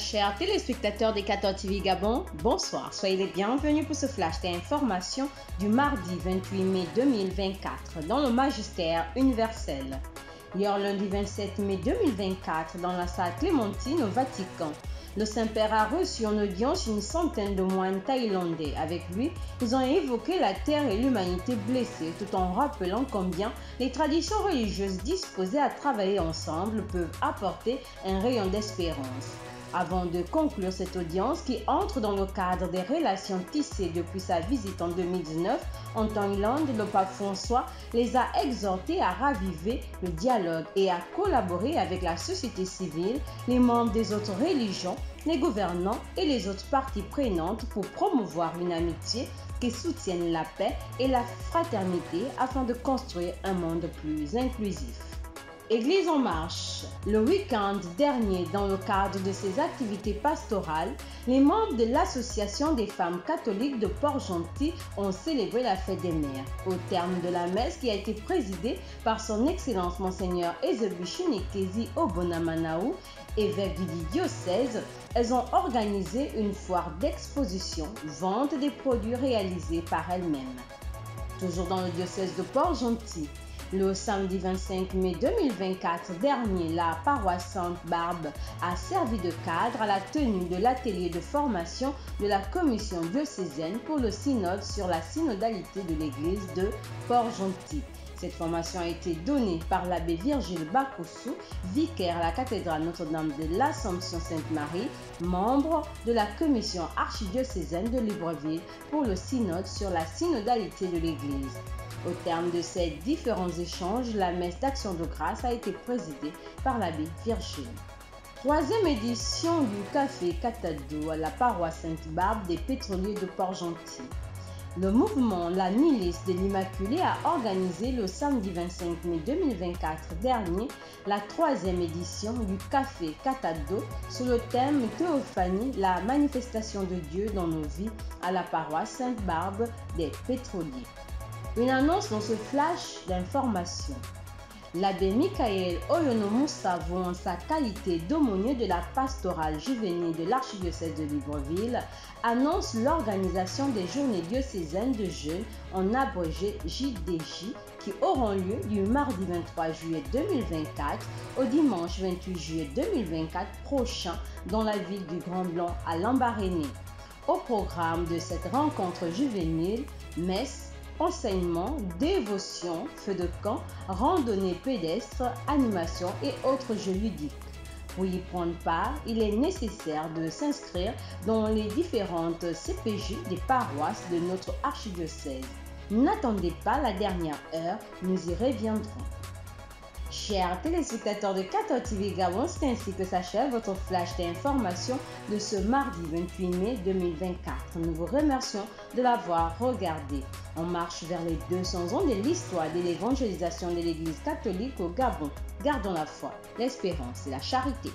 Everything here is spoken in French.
chers téléspectateurs des 14 TV Gabon, bonsoir. Soyez les bienvenus pour ce flash d'information du mardi 28 mai 2024 dans le magistère universel. Hier, lundi 27 mai 2024, dans la salle Clémentine au Vatican, le Saint-Père a reçu en audience une centaine de moines thaïlandais. Avec lui, ils ont évoqué la terre et l'humanité blessées, tout en rappelant combien les traditions religieuses disposées à travailler ensemble peuvent apporter un rayon d'espérance. Avant de conclure cette audience qui entre dans le cadre des relations tissées depuis sa visite en 2019 en Thaïlande, le pape François les a exhortés à raviver le dialogue et à collaborer avec la société civile, les membres des autres religions, les gouvernants et les autres parties prenantes pour promouvoir une amitié qui soutienne la paix et la fraternité afin de construire un monde plus inclusif. Église en marche. Le week-end dernier, dans le cadre de ses activités pastorales, les membres de l'Association des femmes catholiques de Port-Gentil ont célébré la fête des mères. Au terme de la messe qui a été présidée par son Excellence Monseigneur Ezebichu Nekezi Obonamanaou, évêque du diocèse, elles ont organisé une foire d'exposition, vente des produits réalisés par elles-mêmes. Toujours dans le diocèse de Port-Gentil, le samedi 25 mai 2024 dernier, la paroisse Sainte-Barbe a servi de cadre à la tenue de l'atelier de formation de la commission diocésaine pour le synode sur la synodalité de l'église de Port-Gentil. Cette formation a été donnée par l'abbé Virgile Bakoussou, vicaire à la cathédrale Notre-Dame de l'Assomption Sainte-Marie, membre de la commission archidiocésaine de Libreville pour le synode sur la synodalité de l'église. Au terme de ces différents échanges, la messe d'action de grâce a été présidée par l'abbé Virgile. Troisième édition du Café Catado à la paroisse Sainte-Barbe des pétroliers de Port-Gentil. Le mouvement La Milice de l'Immaculée a organisé le samedi 25 mai 2024 dernier la troisième édition du Café Catado sous le thème Théophanie, la manifestation de Dieu dans nos vies à la paroisse Sainte-Barbe des pétroliers. Une annonce dans ce flash d'information. L'abbé Michael Oyonomoussavo, en sa qualité d'aumônier de la pastorale juvénile de l'archidiocèse de Libreville, annonce l'organisation des journées diocésaines de jeûne en abrégé JDJ qui auront lieu du mardi 23 juillet 2024 au dimanche 28 juillet 2024 prochain dans la ville du Grand Blanc à Lambaréné. Au programme de cette rencontre juvénile, messe, enseignement, dévotion, feu de camp, randonnée pédestre, animation et autres jeux ludiques. Pour y prendre part, il est nécessaire de s'inscrire dans les différentes CPJ des paroisses de notre archidiocèse. N'attendez pas la dernière heure, nous y reviendrons. Chers téléspectateurs de 14 TV Gabon, c'est ainsi que s'achève votre flash d'information de ce mardi 28 mai 2024. Nous vous remercions de l'avoir regardé. On marche vers les 200 ans de l'histoire de l'évangélisation de l'Église catholique au Gabon. Gardons la foi, l'espérance et la charité.